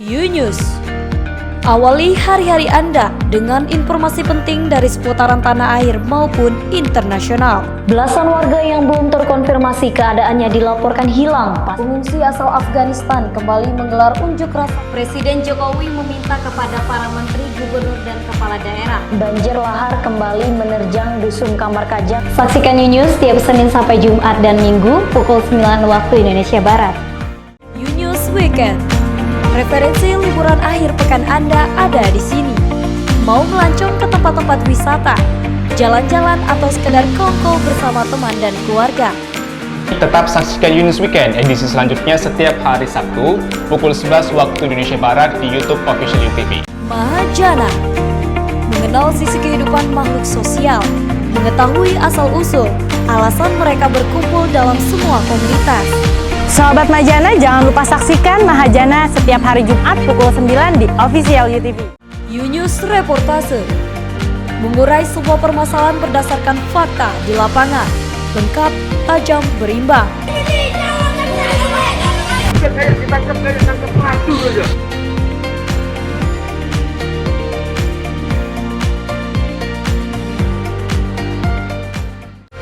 News. Awali hari-hari Anda dengan informasi penting dari seputaran tanah air maupun internasional. Belasan warga yang belum terkonfirmasi keadaannya dilaporkan hilang. Pengungsi asal Afghanistan kembali menggelar unjuk rasa. Presiden Jokowi meminta kepada para menteri, gubernur, dan kepala daerah. Banjir lahar kembali menerjang Dusun Kamar Kajang. Saksikan News tiap Senin sampai Jumat dan Minggu pukul 9 waktu Indonesia Barat. News Weekend. Referensi liburan akhir pekan Anda ada di sini. Mau melancong ke tempat-tempat wisata, jalan-jalan atau sekedar kongko bersama teman dan keluarga? Tetap saksikan News Weekend edisi selanjutnya setiap hari Sabtu pukul 11 waktu Indonesia Barat di YouTube Official UTV. Mahajana. Mengenal sisi kehidupan makhluk sosial, mengetahui asal-usul, alasan mereka berkumpul dalam semua komunitas. Sahabat Mahajana, jangan lupa saksikan Mahajana setiap hari Jumat pukul 9 di Official UTV. News Reportase. Mengurai sebuah permasalahan berdasarkan fakta di lapangan. Lengkap, tajam, berimbang.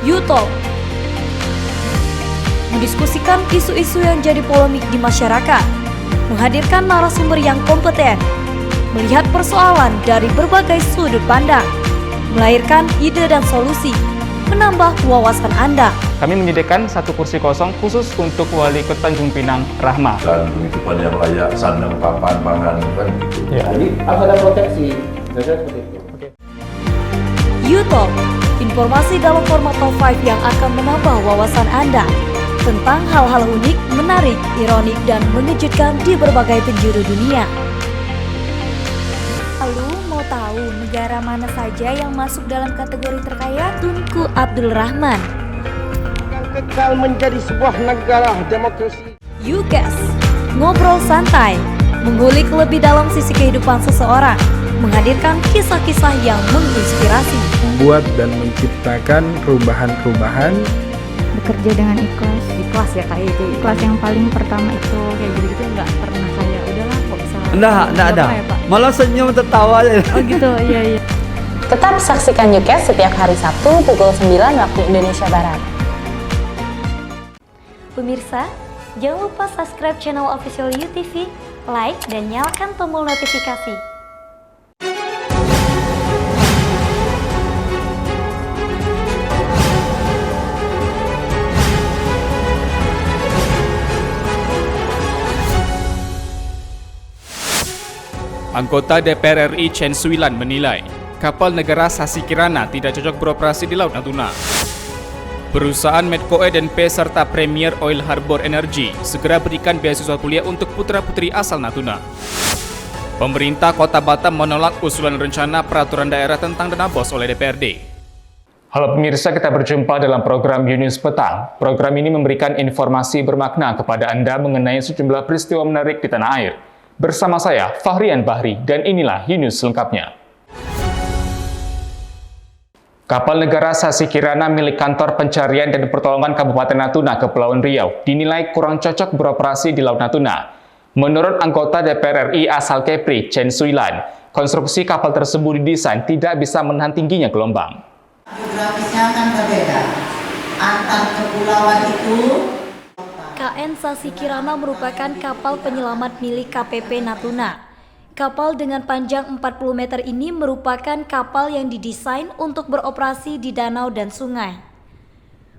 YouTube. Mendiskusikan isu-isu yang jadi polemik di masyarakat, menghadirkan narasumber yang kompeten, melihat persoalan dari berbagai sudut pandang, melahirkan ide dan solusi, menambah wawasan Anda. Kami menyediakan satu kursi kosong khusus untuk Wali Kota Tanjung Pinang, Rahma. Dan penghidupan yang layak, sandang, papan, pangan, kan gitu. Ya. Jadi harus ada proteksi, biasanya seperti itu. YouTube, informasi dalam format top 5 yang akan menambah wawasan Anda tentang hal-hal unik, menarik, ironik, dan mengejutkan di berbagai penjuru dunia. Lalu mau tahu negara mana saja yang masuk dalam kategori terkaya? Tunku Abdul Rahman. Yang kekal menjadi sebuah negara demokrasi. Yukes, ngobrol santai, mengulik lebih dalam sisi kehidupan seseorang, menghadirkan kisah-kisah yang menginspirasi. Membuat dan menciptakan perubahan-perubahan. Bekerja dengan ikhlas ya kayak itu. Ikhlas yang paling pertama itu kayak gitu nggak pernah kayak udahlah kok bisa. Enggak ada. Ya, Pak? Malah senyum tertawa aja. Oh gitu, iya. Tetap saksikan Newcast setiap hari Sabtu pukul 9 waktu Indonesia Barat. Pemirsa, jangan lupa subscribe channel Official UTV, like, dan nyalakan tombol notifikasi. Anggota DPR RI Chen Sui-lan menilai kapal negara Sasi Kirana tidak cocok beroperasi di Laut Natuna. Perusahaan Medcoe dan P serta Premier Oil Harbor Energy segera berikan beasiswa kuliah untuk putra-putri asal Natuna. Pemerintah Kota Batam menolak usulan rencana peraturan daerah tentang dana BOS oleh DPRD. Halo pemirsa, kita berjumpa dalam program News Petang. Program ini memberikan informasi bermakna kepada Anda mengenai sejumlah peristiwa menarik di tanah air. Bersama saya, Fahrian Bahri, dan inilah News selengkapnya. Kapal negara Sasi Kirana milik Kantor Pencarian dan Pertolongan Kabupaten Natuna, Kepulauan Riau, dinilai kurang cocok beroperasi di Laut Natuna. Menurut anggota DPR RI asal Kepri, Chen Sui-lan, konstruksi kapal tersebut didesain tidak bisa menahan tingginya gelombang. Geografisnya kan berbeda. Antar kepulauan itu KN Sasi Kirana merupakan kapal penyelamat milik KPP Natuna. Kapal dengan panjang 40 meter ini merupakan kapal yang didesain untuk beroperasi di danau dan sungai.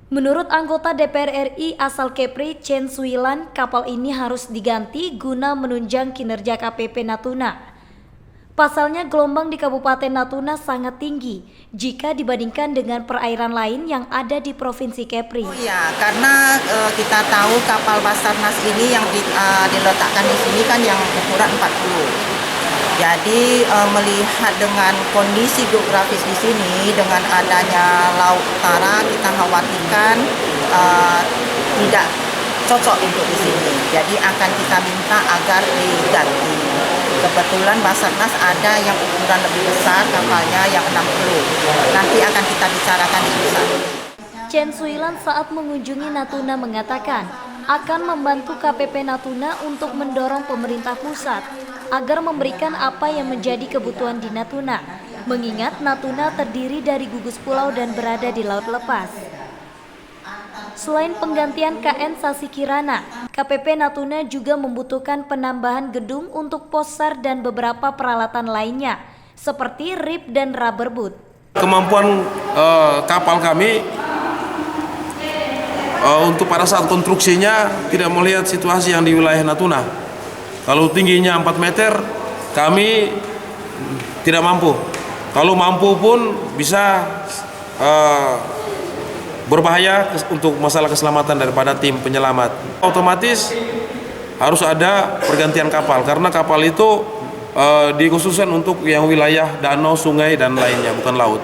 Menurut anggota DPR RI asal Kepri, Chen Sui-lan, kapal ini harus diganti guna menunjang kinerja KPP Natuna. Pasalnya gelombang di Kabupaten Natuna sangat tinggi jika dibandingkan dengan perairan lain yang ada di Provinsi Kepri. Oh ya, karena kita tahu kapal Basarnas ini yang diletakkan di sini kan yang ukuran 40. Jadi melihat dengan kondisi geografis di sini dengan adanya Laut Utara, kita khawatirkan tidak cocok untuk di sini. Jadi akan kita minta agar diganti. Kebetulan Basarnas ada yang ukuran lebih besar, kapalnya yang 60. Nanti akan kita bicarakan di sana. Chen Sui-lan saat mengunjungi Natuna mengatakan, akan membantu KPP Natuna untuk mendorong pemerintah pusat agar memberikan apa yang menjadi kebutuhan di Natuna, mengingat Natuna terdiri dari gugus pulau dan berada di laut lepas. Selain penggantian KN Sasi Kirana, KPP Natuna juga membutuhkan penambahan gedung untuk posar dan beberapa peralatan lainnya, seperti rib dan rubber boot. Kemampuan kapal kami untuk pada saat konstruksinya tidak melihat situasi yang di wilayah Natuna. Kalau tingginya 4 meter, kami tidak mampu. Kalau mampu pun bisa berbahaya untuk masalah keselamatan daripada tim penyelamat. Otomatis harus ada pergantian kapal karena kapal itu dikhususkan untuk yang wilayah danau, sungai dan lainnya, bukan laut.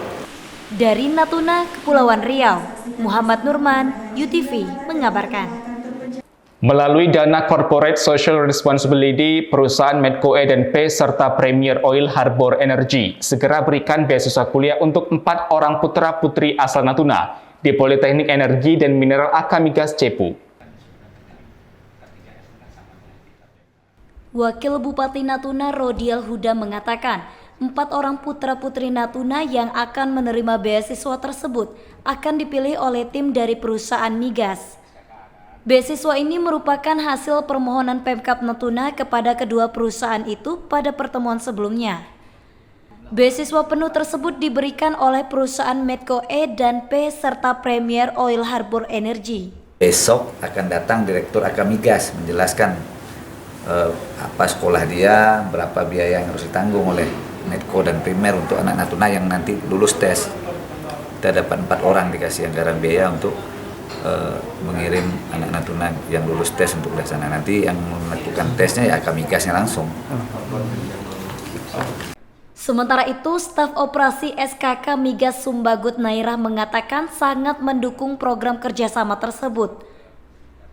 Dari Natuna, Kepulauan Riau, Muhammad Nurman, UTV mengabarkan. Melalui dana Corporate Social Responsibility, perusahaan Medco E dan P serta Premier Oil Harbor Energy segera berikan beasiswa kuliah untuk 4 orang putra-putri asal Natuna di Politeknik Energi dan Mineral Akamigas Cepu. Wakil Bupati Natuna Rodial Huda mengatakan, 4 orang putra-putri Natuna yang akan menerima beasiswa tersebut akan dipilih oleh tim dari perusahaan migas. Beasiswa ini merupakan hasil permohonan Pemkab Natuna kepada kedua perusahaan itu pada pertemuan sebelumnya. Beasiswa penuh tersebut diberikan oleh perusahaan Medco E dan P serta Premier Oil Harbor Energy. Besok akan datang Direktur Akamigas menjelaskan apa sekolah dia, berapa biaya yang harus ditanggung oleh Medco dan Premier untuk anak Natuna yang nanti lulus tes. Kita dapat 4 orang dikasih anggaran biaya untuk mengirim anak Natuna yang lulus tes untuk ke sana. Nanti yang melakukan tesnya ya Akamigasnya langsung. Sementara itu, staf operasi SKK Migas Sumbagut Nairah mengatakan sangat mendukung program kerjasama tersebut.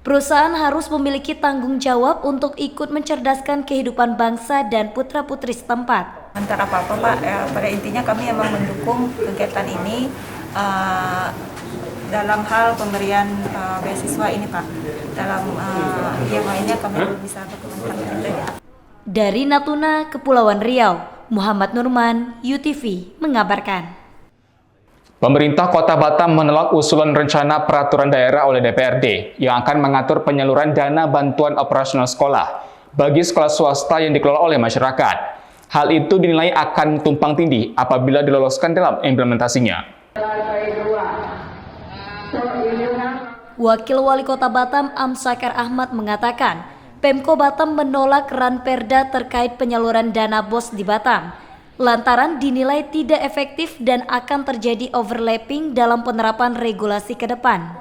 Perusahaan harus memiliki tanggung jawab untuk ikut mencerdaskan kehidupan bangsa dan putra-putri setempat. Antara apa-apa Pak, pada intinya kami memang mendukung kegiatan ini dalam hal pemberian beasiswa ini Pak. Dalam yang lainnya kami belum bisa berkomentar. Dari Natuna, Kepulauan Riau, Muhammad Nurman, UTV mengabarkan. Pemerintah Kota Batam menolak usulan rencana peraturan daerah oleh DPRD yang akan mengatur penyaluran dana bantuan operasional sekolah bagi sekolah swasta yang dikelola oleh masyarakat. Hal itu dinilai akan tumpang tindih apabila diloloskan dalam implementasinya. Wakil Wali Kota Batam Amsakar Ahmad mengatakan, Pemko Batam menolak ranperda terkait penyaluran dana BOS di Batam, lantaran dinilai tidak efektif dan akan terjadi overlapping dalam penerapan regulasi ke depan.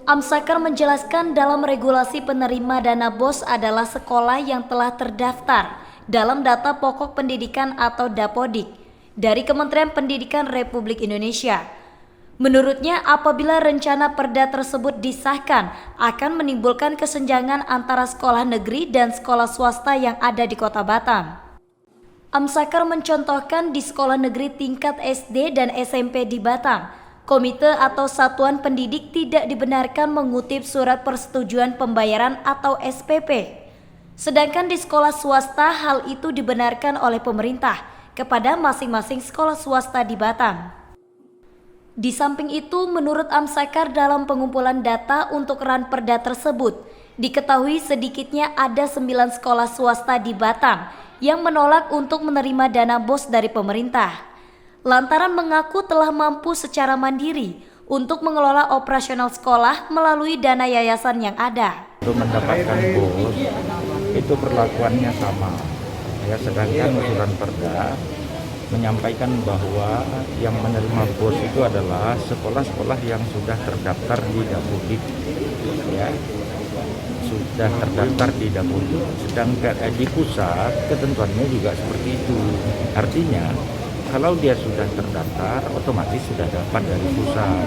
Amsakar menjelaskan dalam regulasi penerima dana BOS adalah sekolah yang telah terdaftar dalam data pokok pendidikan atau Dapodik dari Kementerian Pendidikan Republik Indonesia. Menurutnya, apabila rencana perda tersebut disahkan, akan menimbulkan kesenjangan antara sekolah negeri dan sekolah swasta yang ada di Kota Batam. Amsakar mencontohkan di sekolah negeri tingkat SD dan SMP di Batam, komite atau satuan pendidik tidak dibenarkan mengutip surat persetujuan pembayaran atau SPP. Sedangkan di sekolah swasta hal itu dibenarkan oleh pemerintah kepada masing-masing sekolah swasta di Batam. Di samping itu, menurut Amsakar dalam pengumpulan data untuk ranperda tersebut, diketahui sedikitnya ada 9 sekolah swasta di Batam yang menolak untuk menerima dana BOS dari pemerintah, lantaran mengaku telah mampu secara mandiri untuk mengelola operasional sekolah melalui dana yayasan yang ada. Untuk mendapatkan BOS itu perlakuannya sama, ya, sedangkan usulan perda menyampaikan bahwa yang menerima BOS itu adalah sekolah-sekolah yang sudah terdaftar di Dapodik, ya, sudah terdaftar di Dapodik. Sedangkan di pusat ketentuannya juga seperti itu. Artinya kalau dia sudah terdaftar, otomatis sudah dapat dari pusat.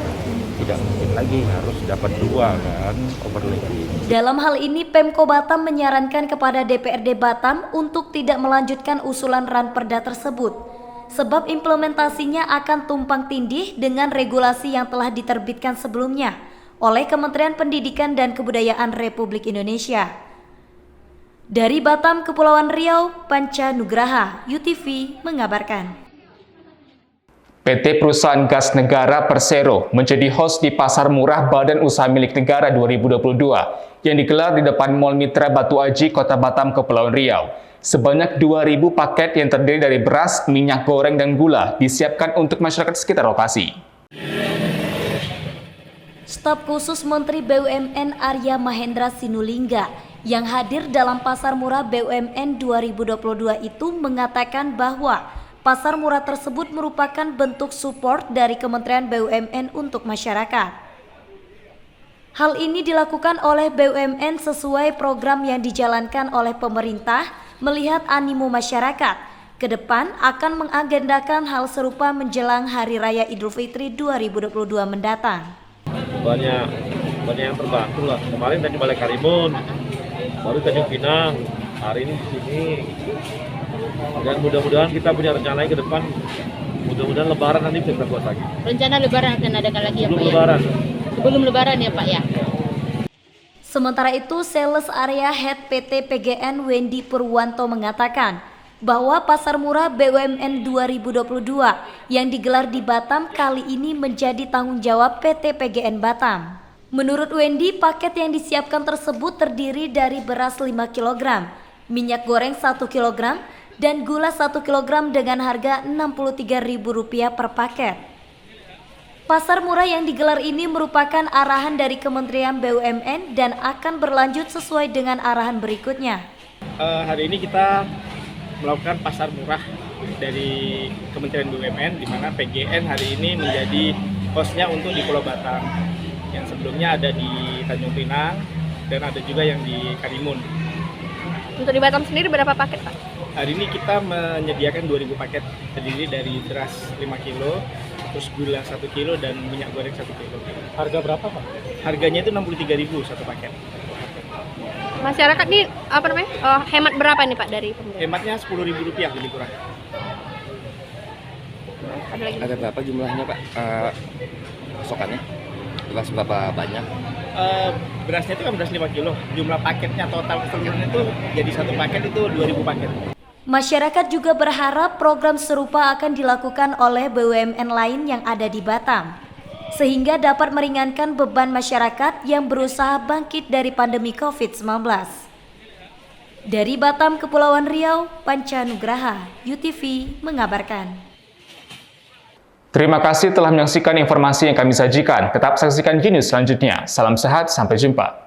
Tidak mungkin lagi harus dapat 2 kan, overlapping. Dalam hal ini, Pemko Batam menyarankan kepada DPRD Batam untuk tidak melanjutkan usulan ranperda tersebut, sebab implementasinya akan tumpang tindih dengan regulasi yang telah diterbitkan sebelumnya oleh Kementerian Pendidikan dan Kebudayaan Republik Indonesia. Dari Batam, Kepulauan Riau, Panca Nugraha, UTV mengabarkan. PT Perusahaan Gas Negara Persero menjadi host di Pasar Murah Badan Usaha Milik Negara 2022 yang digelar di depan Mall Mitra Batu Aji, Kota Batam, Kepulauan Riau. Sebanyak 2.000 paket yang terdiri dari beras, minyak goreng, dan gula disiapkan untuk masyarakat sekitar lokasi. Staf khusus Menteri BUMN Arya Mahendra Sinulinga yang hadir dalam Pasar Murah BUMN 2022 itu mengatakan bahwa pasar murah tersebut merupakan bentuk support dari Kementerian BUMN untuk masyarakat. Hal ini dilakukan oleh BUMN sesuai program yang dijalankan oleh pemerintah melihat animo masyarakat. Ke depan akan mengagendakan hal serupa menjelang Hari Raya Idul Fitri 2022 mendatang. Banyak yang terbantu lah. Kemarin tadi Balai Karimun, baru Tanjung Pinang, hari ini di sini. Dan mudah-mudahan kita punya rencana ke depan. Mudah-mudahan Lebaran nanti bisa kita buat lagi. Rencana Lebaran akan adakan lagi ya Pak Lebaran. Sebelum Lebaran ya Pak ya. Sementara itu, Sales Area Head PT PGN Wendy Purwanto mengatakan bahwa Pasar Murah BUMN 2022 yang digelar di Batam kali ini menjadi tanggung jawab PT PGN Batam. Menurut Wendy, paket yang disiapkan tersebut terdiri dari beras 5 kg, minyak goreng 1 kg, dan gula 1 kg dengan harga Rp63.000 per paket. Pasar murah yang digelar ini merupakan arahan dari Kementerian BUMN dan akan berlanjut sesuai dengan arahan berikutnya. Hari ini kita melakukan pasar murah dari Kementerian BUMN, di mana PGN hari ini menjadi hostnya untuk di Pulau Batam. Yang sebelumnya ada di Tanjung Pinang dan ada juga yang di Karimun. Untuk di Batam sendiri berapa paket Pak? Hari ini kita menyediakan 2.000 paket, terdiri dari beras 5 kilo, terus gula 1 kilo, dan minyak goreng 1 kilo. Harga berapa Pak? Harganya itu Rp63.000 satu paket. Masyarakat nih hemat berapa nih Pak dari pemerintah? Hematnya Rp10.000 lebih kurang. Ada berapa jumlahnya Pak? Pasokannya? Beras berapa banyak? Berasnya itu kan beras 5 kilo. Jumlah paketnya total keseluruhan itu jadi satu paket itu 2.000 paket. Masyarakat juga berharap program serupa akan dilakukan oleh BUMN lain yang ada di Batam, sehingga dapat meringankan beban masyarakat yang berusaha bangkit dari pandemi COVID-19. Dari Batam, Kepulauan Riau, Panca Nugraha, UTV mengabarkan. Terima kasih telah menyaksikan informasi yang kami sajikan. Tetap saksikan Genius selanjutnya. Salam sehat, sampai jumpa.